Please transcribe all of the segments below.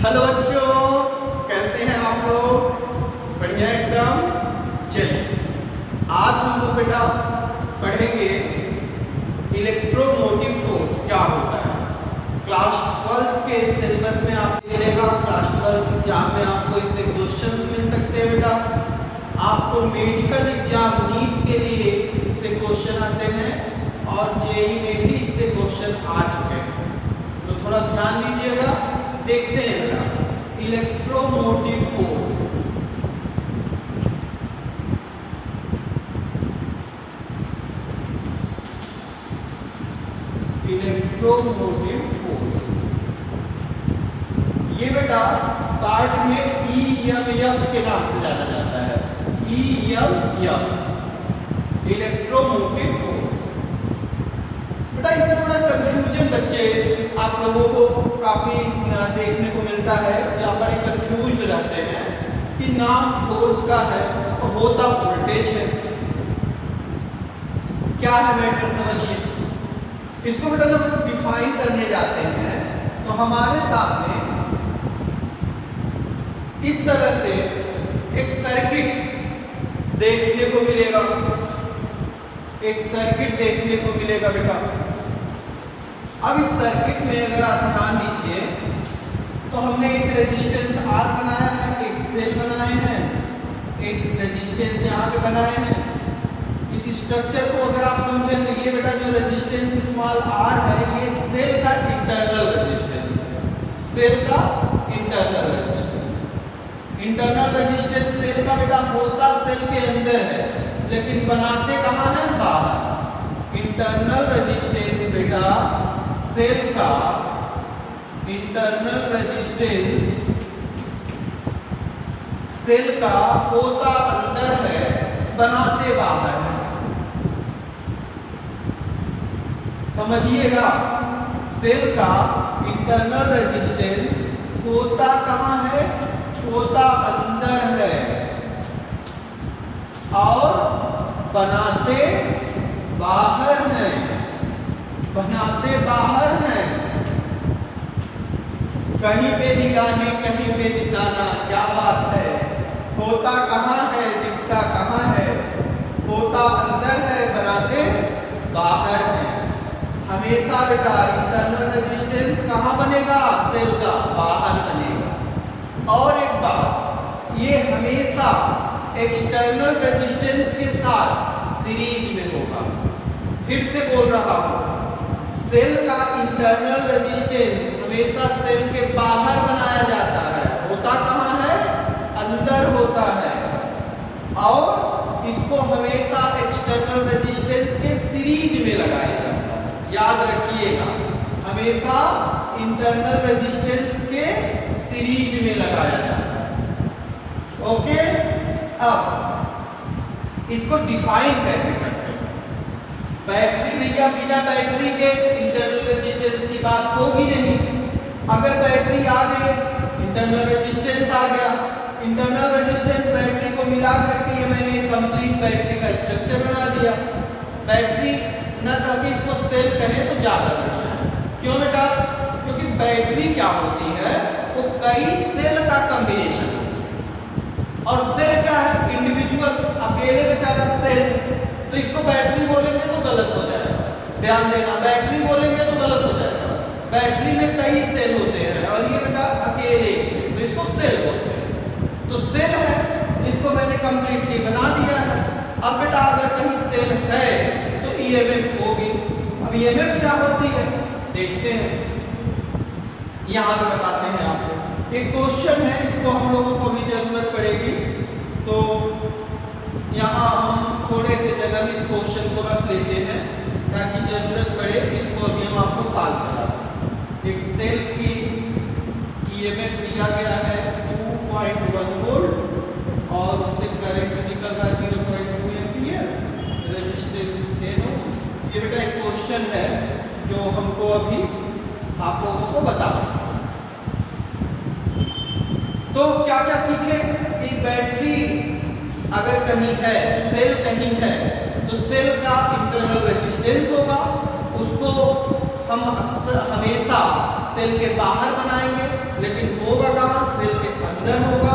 Hello बच्चों, कैसे हैं आप लोग? बढ़िया एकदम। चलिए आज हम लोग बेटा पढ़ेंगे इलेक्ट्रोमोटिव फोर्स क्या होता है। क्लास 12th के सिलेबस में आपको मिलेगा। क्लास 12th एग्जाम में आपको इससे क्वेश्चंस मिल सकते हैं बेटा। आपको मेडिकल एग्जाम नीट के लिए इससे क्वेश्चन आते हैं और जेईई में भी इससे क्वेश्चन आ चुके हैं, तो थोड़ा ध्यान दीजिएगा। देखते हैं बेटा इलेक्ट्रोमोटिव फोर्स। इलेक्ट्रोमोटिव फोर्स ये बेटा शॉर्ट में ईएमएफ के नाम से जाना जाता है। EMF electromotive force. बेटा इसमें बड़ा कंफ्यूजन बच्चे आप लोगों को काफी देखने को मिलता है, जहाँ बड़े कंफ्यूज रहते हैं कि नाम फोर्स का है और होता वोल्टेज है। क्या है मैटर समझिए। इसको बेटा जब हम डिफाइन करने जाते हैं तो हमारे सामने इस तरह से एक सर्किट देखने को मिलेगा। एक सर्किट देखने को मिलेगा बेटा। अब इस सर्किट में अगर आप ध्यान दीजिए तो हमने एक रेजिस्टेंस R बनाया है, एक सेल बनाए हैं, एक रेजिस्टेंस यहाँ पे बनाए हैं। इस स्ट्रक्चर को अगर आप समझें तो ये बेटा जो रेजिस्टेंस स्मॉल r है ये सेल का इंटरनल रेजिस्टेंस है। सेल का internal resistance. Internal resistance cell का बेटा होता सेल के अंदर है, लेकिन बनाते कहाँ है? बाहर। इंटरनल रेजिस्टेंस बेटा सेल का इंटरनल रेजिस्टेंस सेल का होता अंदर है, बनाते बाहर है। समझिएगा, सेल का इंटरनल रेजिस्टेंस होता कहाँ है? होता अंदर है और बनाते बाहर है। बनाते बाहर हैं। कहीं पे निगाहें कहीं पे निशाना। क्या बात है। होता कहाँ है, दिखता कहाँ है? होता अंदर है, बनाते बाहर है। हमेशा बेटा इंटरनल रेजिस्टेंस कहाँ बनेगा? सेल का बाहर बनेगा। और एक बात, ये हमेशा एक्सटर्नल रेजिस्टेंस के साथ सीरीज में होगा। फिर से बोल रहा हूं, सेल का इंटरनल रेजिस्टेंस हमेशा सेल के बाहर बनाया जाता है। होता कहाँ है? अंदर होता है। और इसको हमेशा एक्सटर्नल रेजिस्टेंस के सीरीज में लगाया जाता है। याद रखिएगा, हमेशा इंटरनल रेजिस्टेंस के सीरीज में लगाया जाता है। ओके, अब इसको डिफाइन कैसे करते हैं? बैटरी भैया बिना बैटरी के इंटरनल रेजिस्टेंस की बात होगी नहीं। अगर बैटरी आ गई, इंटरनल रेजिस्टेंस आ गया। इंटरनल रेजिस्टेंस बैटरी को मिला करके ये मैंने कंप्लीट बैटरी का स्ट्रक्चर बना दिया। बैटरी न कभी इसको सेल कहें तो ज्यादा बढ़िया है। क्यों बेटा? क्योंकि बैटरी क्या होती है? वो कई सेल का कॉम्बिनेशन और सेल क्या है? इंडिविजुअल, अकेले बेचारा सेल। तो इसको बैटरी बोलेंगे तो गलत हो जाएगा। ध्यान देना, बैटरी बोलेंगे तो गलत हो जाएगा। बैटरी में कई सेल होते हैं और ये बेटा अकेले एक सेल, तो इसको सेल बोलते हैं। तो सेल है, इसको मैंने कंप्लीटली बना दिया है। अब बेटा अगर कहीं सेल है तो ईएमएफ होगी। अब ईएमएफ क्या होती है देखते हैं। यहाँ पे बताते हैं आपको। एक क्वेश्चन है, इसको हम लोगों को भी जरूरत पड़ेगी, तो यहाँ हम थोड़े से जगह में इस क्वेश्चन को रख लेते हैं ताकि जरूरत पड़े। इसको अभी हम आपको सॉल्व करा दें। एक सेल की ईएमएफ दिया गया है 2.1 वोल्ट और उससे करंट निकल रहा है 0.2 एम्पीयर। रेजिस्टेंस देनो। ये बेटा एक क्वेश्चन है जो हमको अभी आप लोगों को बताना। तो क्या क्या सीखे कि बैटरी अगर कहीं है, सेल कहीं है, तो सेल का इंटरनल रेजिस्टेंस होगा, उसको हम अक्सर हमेशा सेल के बाहर बनाएंगे, लेकिन होगा कहाँ, सेल के अंदर होगा।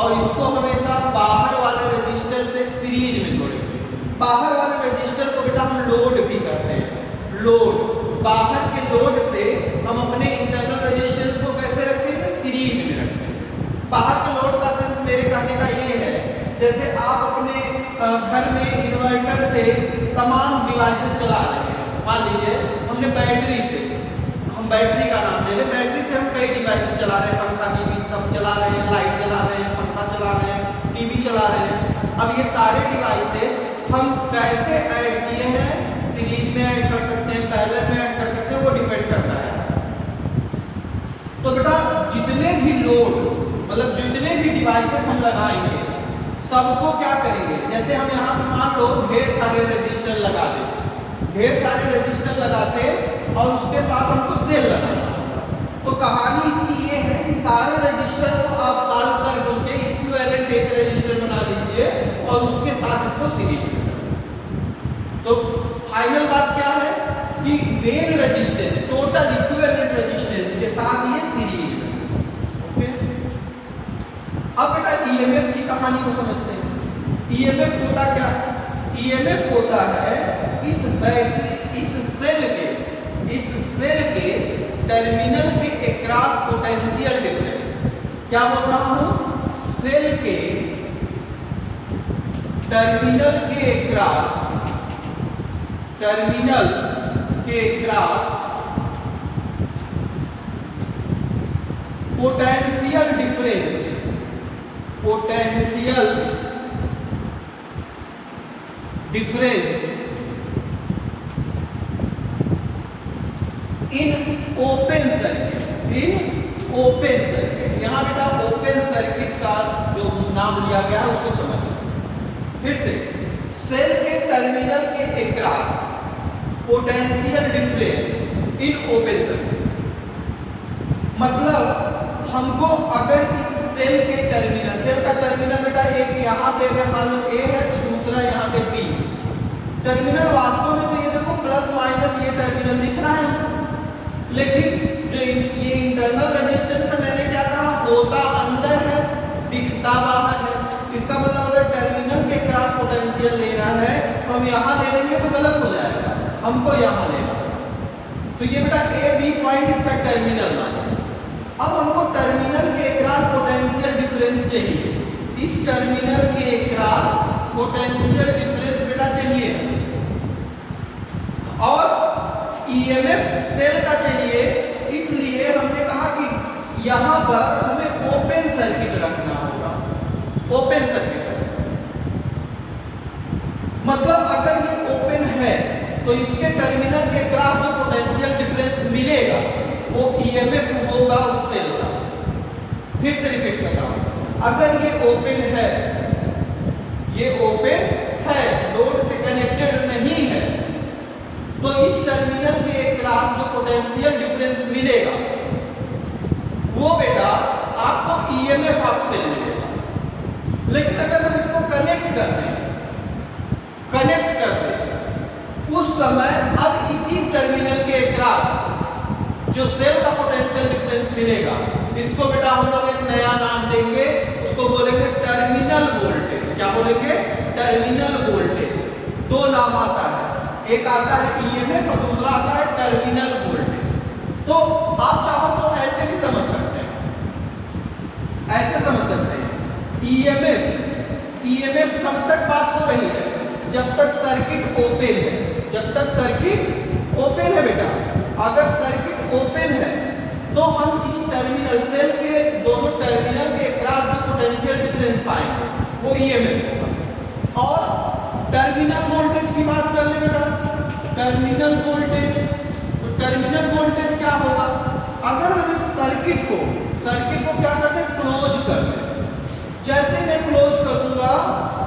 और इसको हमेशा बाहर वाले रजिस्टर से सीरीज में जोड़ेंगे। बाहर वाले रजिस्टर को बेटा हम लोड भी करते हैं। लोड, बाहर के लोड से हम अपने इंटरनल रजिस्टेंस को कैसे रखेंगे, सीरीज में रखेंगे। बाहर के लोड का सेंस मेरे कहने का ये है, जैसे आप अपने घर में इन्वर्टर से तमाम डिवाइसेस चला रहे हैं। मान लीजिए हमने बैटरी से, हम बैटरी का नाम ले लें, बैटरी से हम कई डिवाइसेस चला रहे हैं, पंखा टीवी सब चला रहे हैं, लाइट चला रहे हैं, पंखा चला रहे हैं, टीवी चला रहे हैं। अब ये सारे डिवाइसेस हम कैसे ऐड किए हैं, सीरीज में ऐड कर सकते हैं, पैरेलल में ऐड कर सकते हैं, वो डिपेंड करता है। तो बेटा जितने भी लोड, मतलब जितने भी डिवाइसेस हम लगाएंगे सबको क्या करेंगे, जैसे हम यहाँ पे मान लो ढेर सारे रजिस्टर लगा देते, ढेर सारे रजिस्टर लगाते और उसके साथ हमको सेल लगाना। तो कहानी इसकी ये है कि सारे रजिस्टर को आप सॉल्व करके इक्विवेलेंट एक रजिस्टर बना लीजिए और उसके साथ इसको सीरीज में। तो फाइनल बात क्या है कि main resistance, total equivalent resistance के साथ ये सीरीज में। ओके, अब बेटा ईएमएफ की कहानी को समझते हैं। ईएमएफ होता क्या है? ईएमएफ होता है इस बैटरी, इस सेल के टर्मिनल के अक्रॉस पोटेंशियल डिफरेंस। क्या बोल रहा हूं? सेल के टर्मिनल के across potential difference in open circuit. यहां बेटा ओपन सर्किट का जो नाम लिया गया है उसको समझ। फिर से, सेल के टर्मिनल के across potential difference in open circuit, मतलब हमको अगर इस सेल के टर्मिनल, सेल का टर्मिनल बेटा एक यहाँ पे अगर मान लो ए है तो दूसरा यहाँ पे बी, टर्मिनल वास्तव में तो ये देखो प्लस माइनस ये टर्मिनल दिख रहा है, लेकिन जो ये इंटरनल रेजिस्टेंस है मैंने क्या कहा, होता अंदर है दिखता बाहर है। इसका मतलब अगर टर्मिनल के क्रॉस पोटेंशियल लेना है तो हम यहाँ ले लेंगे तो गलत हो जाएगा, हमको यहाँ लेना। तो ये बेटा ए बी पॉइंट इसका टर्मिनल माना। अब हमको टर्मिनल के क्रॉस पोटेंशियल डिफरेंस चाहिए। इस टर्मिनल के क्रॉस पोटेंशियल डिफरेंस बेटा चाहिए और ईएमएफ सेल का चाहिए। इसलिए हमने कहा कि यहां पर हमें ओपन सर्किट रखना होगा। ओपन सर्किट मतलब अगर ये ओपन है तो इसके टर्मिनल के क्रॉस जो पोटेंशियल डिफरेंस मिलेगा वो ईएमएफ होगा उस सेल का। फिर से रिपीट करता हूं, अगर ये ओपन है, लोड से कनेक्टेड नहीं है, तो इस टर्मिनल के क्रॉस जो पोटेंशियल डिफरेंस मिलेगा वो बेटा आपको ईएमएफ ऑफ सेल मिलेगा। लेकिन अगर हम इसको कनेक्ट कर दें उस समय अब इसी टर्मिनल के क्रॉस जो सेल का पोटेंशियल डिफरेंस मिलेगा, इसको बेटा हम लोग एक नया नाम देंगे, उसको बोलेंगे टर्मिनल वोल्टेज। क्या बोलेंगे? Terminal voltage. दो नाम आता है, एक आता है ईएमएफ और दूसरा आता है टर्मिनल वोल्टेज। तो आप चाहो तो ऐसे भी समझ सकते हैं, ऐसे समझ सकते हैं। ईएमएफ कब तक बात हो रही है? जब तक सर्किट ओपन है। जब तक सर्किट ओपन है बेटा, अगर सर्किट ओपन है तो हम इस टर्मिनल सेल के दोनों टर्मिनल के क्रॉस जो पोटेंशियल डिफरेंस पाएंगे वो ईएमएफ होगा। और टर्मिनल वोल्टेज की बात कर ले बेटा, टर्मिनल वोल्टेज, तो टर्मिनल वोल्टेज क्या होगा? अगर हम इस सर्किट को क्या करते हैं? क्लोज कर दें। जैसे मैं क्लोज करूंगा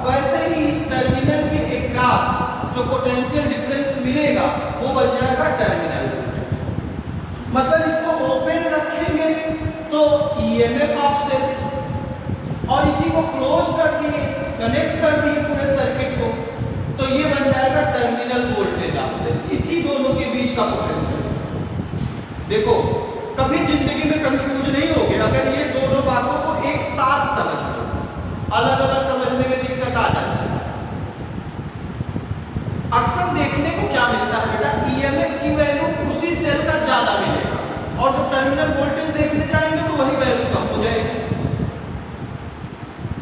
वैसे ही इस टर्मिनल के अक्रॉस जो पोटेंशियल डिफरेंस मिलेगा वो बन जाएगा टर्मिनल वोल्टेज। मतलब इसको ओपन रखेंगे तो ईएमएफ ऑफ सेल, और इसी को क्लोज कर दिए, कनेक्ट कर दिए पूरे सर्किट को, तो ये बन जाएगा टर्मिनल वोल्टेज ऑफ सेल। इसी दोनों के बीच का पोटेंशियल। देखो कभी जिंदगी में कंफ्यूज नहीं होगे अगर ये दोनों बातों को एक साथ समझ लो, अलग अलग समझने में दिक्कत आ जाती है। अक्सर देखने को क्या मिलता है बेटा, ईएमएफ की वैल्यू उसी सेल का ज्यादा मिलेगा और जब टर्मिनल वोल्टेज देखने जाएंगे तो वही वैल्यू कम हो जाएगी।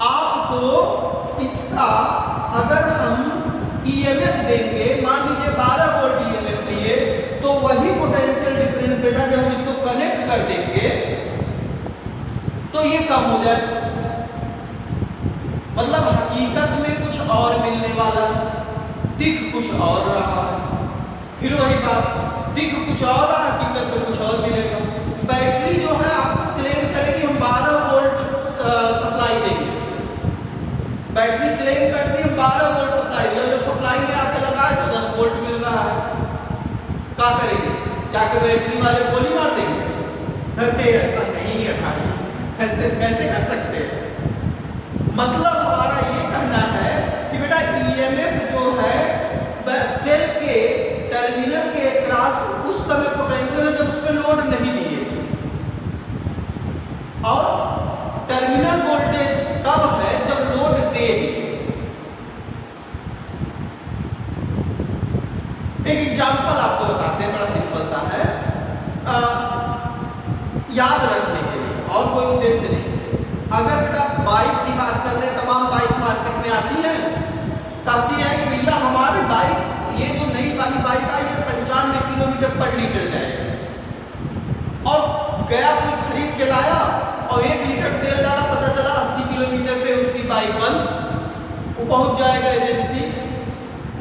आपको इसका अगर हम ईएमएफ देंगे, मान लीजिए 12 वोल्ट ईएमएफ दिए, तो वही पोटेंशियल डिफरेंस बेटा जब हम इसको कनेक्ट कर देंगे तो ये कम हो जाएगा। मतलब हकीकत में कुछ और मिलने वाला है, दिख कुछ और रहा है। फिर वही बात, दिख कुछ और रहा, हकीकत में कुछ और मिलेगा। बैटरी जो है आपको क्लेम करेगी हम 12 वोल्ट सप्लाई देंगे, बैटरी क्लेम करती है 12 वोल्ट सप्लाई दिया, जब सप्लाई में आके लगाए तो 10 वोल्ट मिल रहा है। क्या करेंगे, जाके बैटरी वाले गोली मार देंगे? अरे ऐसा नहीं है भाई, ऐसे कैसे कर सकते हैं। मतलब हमारा ये कहना है कि बेटा ईएमएफ जो है सेल के टर्मिनल के क्रॉस उस समय पोटेंशियल है जब उस पर लोड नहीं दिए, और टर्मिनल वोल्टेज तब है जब लोड दे दिए। एक एग्जांपल आपको बताते हैं, बड़ा सिंपल सा है, याद रखने के लिए और कोई उद्देश्य नहीं। अगर बेटा बाइक की बात कर ले, तमाम बाइक मार्केट में आती है, कहती है कि भैया हमारी बाइक, ये जो नई वाली बाइक आई है 95 किलोमीटर पर लीटर जाएगी, और गया कोई खरीद के लाया और 1 लीटर तेल डाला, पता चला 80 किलोमीटर पे उसकी बाइक बंद, वो पहुंच जाएगा एजेंसी,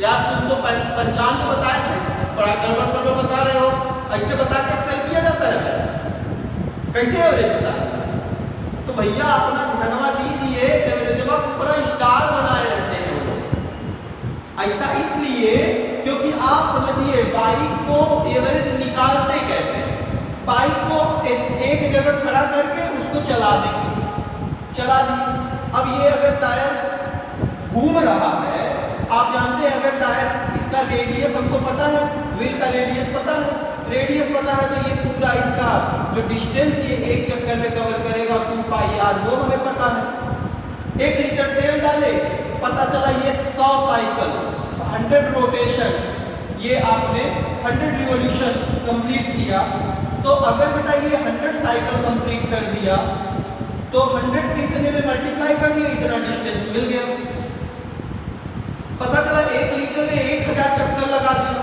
यार तुम तो 95 बताए थे, बड़ा गड़बड़ सड़बड़ बता रहे हो, ऐसे बता के सेल किया जाता है, कैसे एवरेज बता? तो भैया अपना धन्यवा दीजिए, एवरेजवा को पूरा स्टार बनाए रहते हैं वो लोग। ऐसा इसलिए क्योंकि आप समझिए बाइक को एवरेज निकालते कैसे, बाइक को एक जगह खड़ा करके उसको चला देंगे, चला दी। अब ये अगर टायर घूम रहा है, आप जानते हैं अगर टायर, इसका रेडियस हमको पता है, व्हील का रेडियस पता है, रेडियस पता है, तो ये पूरा इसका जो डिस्टेंस ये एक चक्कर में कवर करेगा 2 पाई आर, वो हमें पता है। 1 लीटर तेल डाले, पता चला ये 100 साइकिल 100 रोटेशन, ये आपने 100 रिवॉल्यूशन कंप्लीट किया, तो अगर बेटा ये 100 साइकिल कंप्लीट कर दिया तो 100 से इतने में मल्टीप्लाई कर दिया, इतना डिस्टेंस मिल गया। पता चला 1 लीटर में 1000 चक्कर लगा दिया,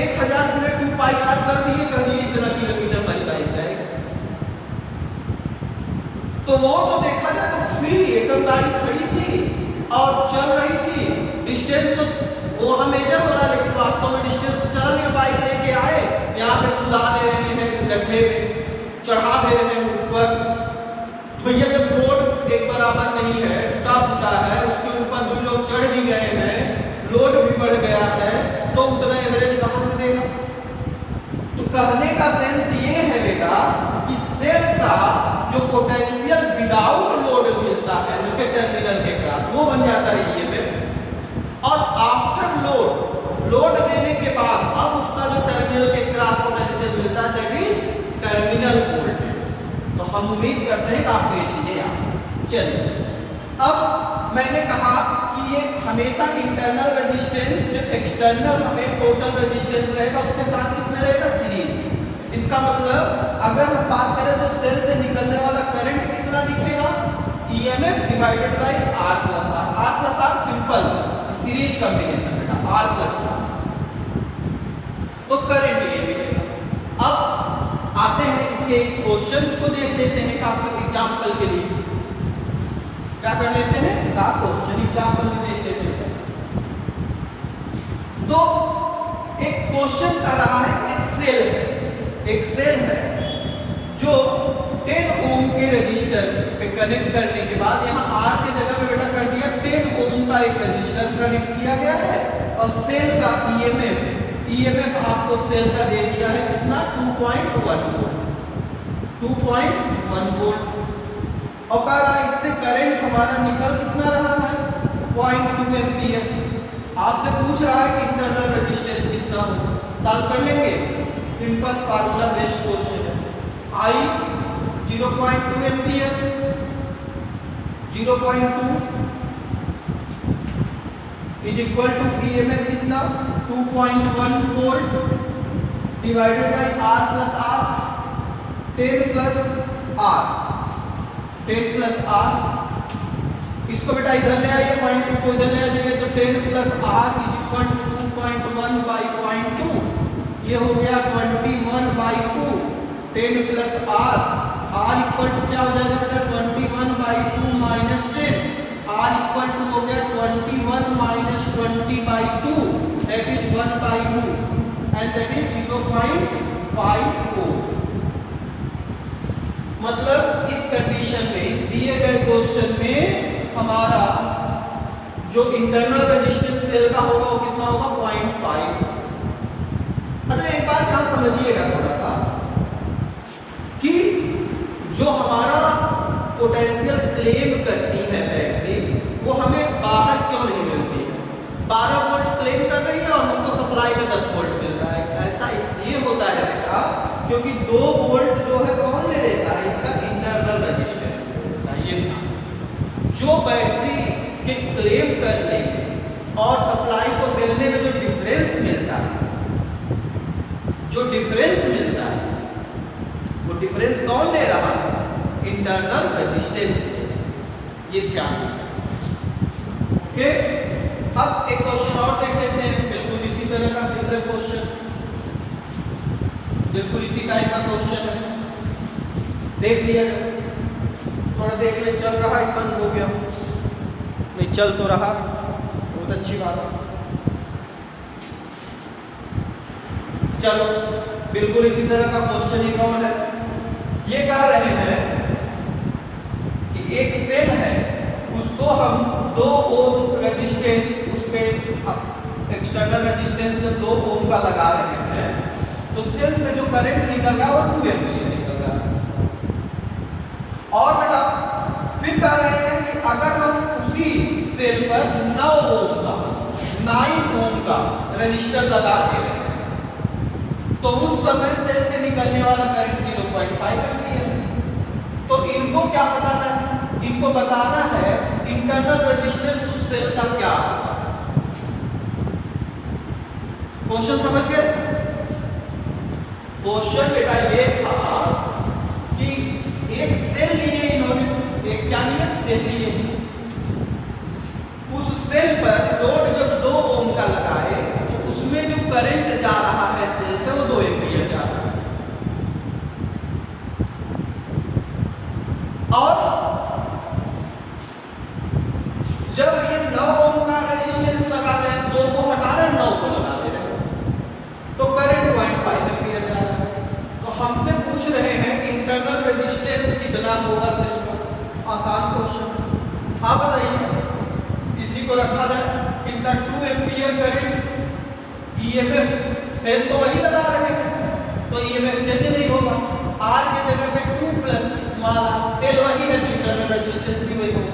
1000 गुने 2 पाई आर कर दिए, कर दिए इतना किलोमीटर हमारी बाइक जाएगी। तो वो तो देखा जाए तो फ्री एकदम गाड़ी खड़ी थी और चल रही थी, डिस्टेंस तो वो हमें मेजर हो रहा है, लेकिन वास्तव में डिस्टेंस तो चला नहीं। बाइक लेके आए, यहाँ पे कूदा दे रहे हैं गड्ढे में, चढ़ा दे रहे हैं ऊपर। भैया जब रोड एक बराबर नहीं है, टूटा फूटा है, उसके ऊपर 2 लोग चढ़ भी गए हैं, लोड भी बढ़ गया है, तो उतना एवरेज कहां से देगा? तो कहने का सेंस ये है बेटा कि सेल का जो पोटेंशियल विदाउट लोड मिलता है उसके टर्मिनल के क्रॉस, वो बन जाता है ईएमएफ, और आफ्टर लोड देने के बाद अब उसका जो टर्मिनल के क्रॉस पोटेंशियल मिलता है, दैट इज टर्मिनल वोल्टेज। तो हम उम्मीद करते हैं कि आपको ये चीजें याद। चलिए, अब मैंने कहा कि ये हमेशा इंटरनल रेजिस्टेंस जो एक्सटर्नल हमें टोटल रेजिस्टेंस रहेगा उसके साथ किसमें रहेगा? सीरीज। इसका मतलब अगर हम बात करें तो सेल से निकलने वाला करंट कितना दिखेगा? EMF divided by R plus R. R plus R simple series combination बेटा, आर प्लस आर, तो करंट ये मिलेगा। अब आते हैं इसके क्वेश्चन को देख लेते हैं काफी एग्जांपल के लिए। क्या कर लेते हैं? का क्वेश्चन एग्जांपल में देख लेते हैं। तो एक क्वेश्चन कर रहा है, एक सेल है जो 10 ओम के रजिस्टर पे कनेक्ट करने के बाद यहाँ आर के जगह पे बेटा कर दिया 10 ओम का एक रजिस्टर कनेक्ट किया गया है, और सेल का ईएमएफ आपको सेल का दे दिया है कितना? 2.1 वोल्ट, 2.1 वोल्ट। और कह रहा है इससे करंट हमारा निकल कितना रहा है? 0.2 एम्पीयर। आपसे पूछ रहा है कि इंटरनल रेजिस्टेंस कितना हो, सॉल्व कर लेंगे, सिंपल फार्मूला बेस्ड क्वेश्चन है। I 0.2 ampere, 0.2 is equal to EMF कितना 2.1 volt divided by R plus R, 10 plus R, 10 plus R। इसको बेटा इधर ले आइए, पॉइंट टू को इधर ले आइए, तो 10 plus R is equal to 2.1 by 0.2, ये हो गया 21 by 2। 10 plus R, R equal to क्या हो जाएगा बेटा 21 by 2 minus 10, R equal to हो गया 21 minus 20 by 2, that is 1 by 2 and that is 0.5 ohm. मतलब इस कंडीशन में, इस दिए गए क्वेश्चन में हमारा जो इंटरनल रेजिस्टेंस सेल का होगा वो कितना होगा 0.5। अच्छा एक बात यहां समझिएगा थोड़ा सा कि जो हमारा पोटेंशियल क्लेम करती है बैटरी, वो हमें बाहर क्यों नहीं मिलती है? 12 वोल्ट क्लेम कर रही है और हमको सप्लाई में 10 वोल्ट मिल रहा है। ऐसा इसलिए होता है बेटा क्योंकि 2 वोल्ट जो है कौन ले लेता है? इसका इंटरनल रेजिस्टेंस ले लेता है। ये था जो बैटरी के क्लेम करने में और सप्लाई को मिलने में जो डिफरेंस मिलता है, जो डिफरेंस मिलता है, वो डिफरेंस कौन ले रहा है? Internal resistance. ये ध्यान रखिए। ओके, अब एक क्वेश्चन और देख लेते हैं, बिल्कुल इसी तरह का सिमिलर क्वेश्चन, बिल्कुल इसी टाइप का क्वेश्चन है। देख लिया, थोड़ा देख ले, चल रहा है बंद हो गया, नहीं चल तो रहा, बहुत अच्छी बात है। चलो बिल्कुल इसी तरह का क्वेश्चन एक और है। ये कह रहे हैं कि एक सेल है, उसको हम 2 ओम रेजिस्टेंस, उसमें एक्सटर्नल रेजिस्टेंस जो 2 ओम का लगा रहे हैं, तो सेल से जो करंट निकल रहा है वो 2 एम्पीयर निकल रहा है। और बेटा फिर कह रहे हैं कि अगर हम उसी सेल पर 9 ओम का रजिस्टर लगा दे रहे हैं, तो उस समय सेल से निकलने वाला करंट 0.5 एम्पीयर। तो इनको क्या बताना है? इनको बताना है इंटरनल रेजिस्टेंस उस सेल का क्या होगा। क्वेश्चन समझ गए? क्वेश्चन बेटा ये था कि एक सेल लिए इन्होंने, एक क्या लिए? सेल लिए। उस सेल पर लोड जब 2 ओम का लगाए तो उसमें जो करंट जा रहा है सेल से वो 2 एम्पीयर जा रहा है। और जब ये 9 ओम का रेजिस्टेंस लगा रहे हैं, 2 को हटा रहे हैं, 9 को लगा दे रहे हैं, तो करंट 0.5 एम्पीयर जा रहा है। तो हमसे पूछ रहे हैं इंटरनल रेजिस्टेंस कितना होगा सेल का। आसान क्वेश्चन। आप बताइए, इसी को रखा जाए कितना 2 एम्पीयर करंट, EMF सेल तो वही लगा रहे हैं, तो EMF चेंज नहीं होगा। R के जगह पे 2 प्लस स्मॉल r, सेल वही है तो इंटरनल रेजिस्टेंस भी वही होगा।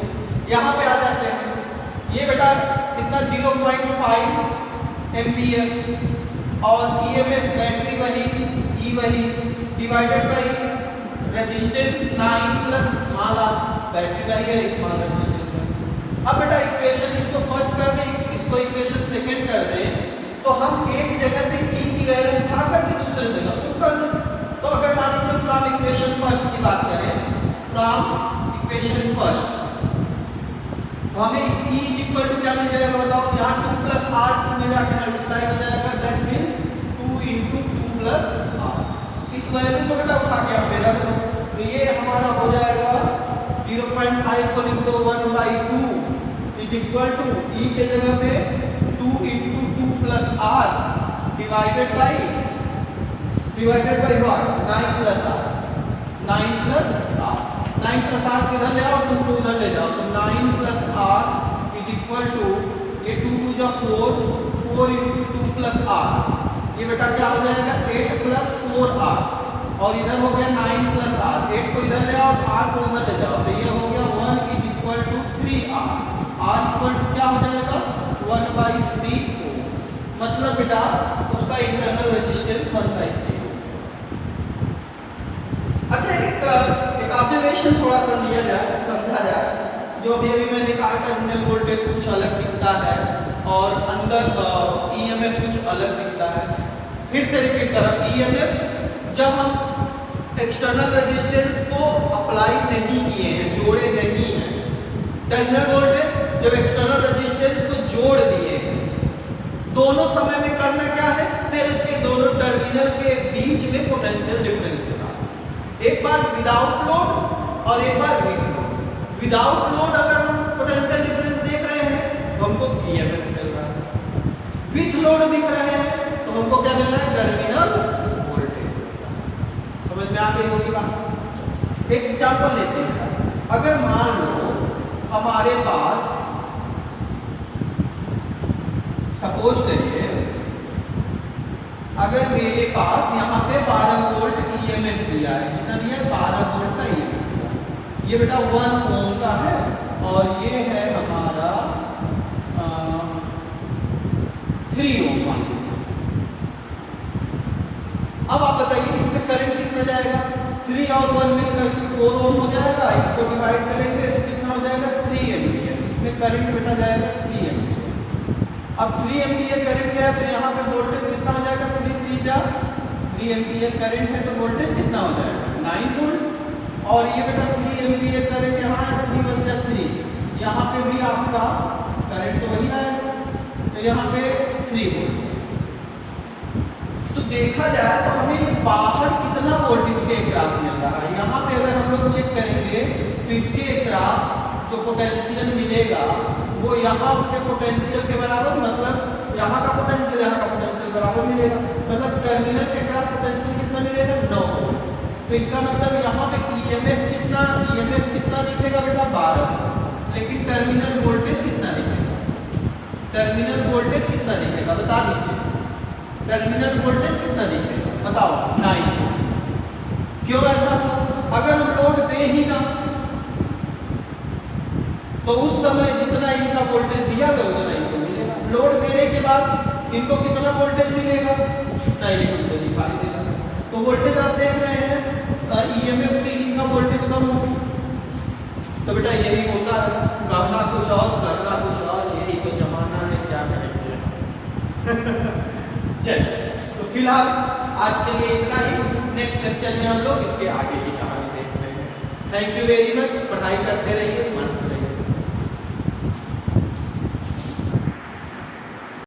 यहाँ पे आ जाते हैं, ये बेटा कितना 0.5 एम्पीयर और EMF बैटरी वही, E वही, divided by resistance 9 plus small r, battery वही है, स्मॉल रेजिस्टेंस है। अब बेटा इक्वेशन इसको फर्स्ट कर दें, इसको इक्वेशन सेकंड कर दें, तो हम एक जगह से E की वैल्यू उठा करके दूसरे जगह पुट कर दें। तो अगर मान लीजिए फ्रॉम इक्वेशन फर्स्ट की बात करें, फ्रॉम इक्वेशन फर्स्ट, तो हमें E इज इक्वल टू क्या मिल जाएगा बताओ? यहाँ 2 प्लस R 2 में जाके मल्टीप्लाई हो जाएगा, that means 2 into 2 plus R। इस वैल्यू को बेटा उठा के हम रख दो, तो ये हमारा हो जाएगा 0.5 को लिख दो 1/2 इज इक्वल टू E के जगह पे 2 into 2 plus R divided by what? 9 plus R, 9 plus R, 9 plus R को इधर ले आओ, 2 को उधर ले जाओ, तो 9 plus R is equal to, ये 2 2 जा 4, 4 इंटू 2 प्लस R, ये बेटा क्या हो जाएगा 8 प्लस 4R, और इधर हो गया 9 प्लस R, 8 को इधर ले आओ, R को उधर ले जाओ, तो ये हो गया 1 is equal to 3R, R equal to क्या हो जाएगा 1/3 ओम। मतलब बेटा उसका इंटरनल रेजिस्टेंस 1/3। अच्छा ऑब्जर्वेशन थोड़ा सा लिया जाए, समझा जाए। जो अभी अभी मैंने कहा टर्मिनल वोल्टेज कुछ अलग दिखता है और अंदर ईएमएफ कुछ अलग दिखता है। फिर से रिपीट कर रहा, ईएमएफ जब हम एक्सटर्नल रेजिस्टेंस को अप्लाई नहीं किए हैं, जोड़े नहीं हैं। टर्मिनल वोल्टेज जब एक्सटर्नल रेजिस्टेंस को जोड़ दिए हैं, दोनों समय में करना क्या है, सेल के दोनों टर्मिनल के बीच में पोटेंशियल डिफरेंस होगा। एक बार विदाउट लोड और एक बार विद लोड। विदाउट लोड अगर हम पोटेंशियल डिफरेंस देख रहे हैं तो हमको ईएमएफ मिल रहा है, विथ लोड दिख रहे हैं तो हमको क्या मिल रहा है, टर्मिनल वोल्टेज। समझ में आ गई होगी बात। एक एग्जांपल लेते हैं। अगर मान लो हमारे पास सपोज करिए, अगर मेरे पास यहाँ पे 12 वोल्ट ईएमएफ दिया है, कितना दिया है, 12 वोल्ट का ईएमएफ दिया है। ये बेटा 1 ओम का है और ये है हमारा 3 ओम मान लीजिए। अब आप बताइए इसमें करंट कितना जाएगा, 3 और 1 मिलकर के 4 ओम हो जाएगा। इसको डिवाइड करेंगे तो कितना हो जाएगा, 3 एम्पियर। इसमें करंट बेटा जाएगा 3 एम्पियर। अब 3 एम्पियर करंट गया तो यहाँ पे वोल्टेज कितना हो जाएगा, 3 एम्पियर करंट है तो वोल्टेज कितना हो जाएगा, 9 वोल्ट। और ये बेटा 3 एम्पियर करंट यहाँ है, 3 बन गया 3, यहाँ पे भी आपका करंट तो वही आएगा, तो यहाँ पे 3 वोल्ट। तो देखा जाए तो हमें बाहर कितना वोल्ट इसके अक्रॉस मिल रहा है। यहाँ पे अगर हम लोग चेक करेंगे तो इसके अक्रॉस जो पोटेंशियल मिलेगा वो यहाँ पे पोटेंशियल के बराबर, मतलब यहाँ का पोटेंशियल यहाँ का पोटेंशियल बराबर मिलेगा। मतलब टर्मिनल के अक्रॉस पोटेंशियल कितना मिलेगा, 9 वोल्ट। तो इसका मतलब यहाँ पे ईएमएफ कितना दिखेगा बेटा, 12। लेकिन टर्मिनल वोल्टेज कितना दिखेगा, टर्मिनल वोल्टेज कितना दिखेगा, बता दीजिए। टर्मिनल वोल्टेज कितना दिखेगा बताओ, 9। क्यों ऐसा था, अगर हम लोड दे ही ना तो उस समय जितना इनका वोल्टेज दिया गया उतना इनको मिलेगा। लोड देने के बाद इनको कितना वोल्टेज मिलेगा, नहीं हमको दिखाई देगा। तो वोल्टेज आप देख रहे हैं ईएमएफ से इनका वोल्टेज कम होगा। तो बेटा यही होता है, कहना कुछ और करना कुछ और, यही तो जमाना है, क्या करेंगे। चलिए तो फिलहाल आज के लिए इतना ही। नेक्स्ट लेक्चर में हम लोग इसके आगे की कहानी देखते हैं। Thank you very much. पढ़ाई करते रहिए।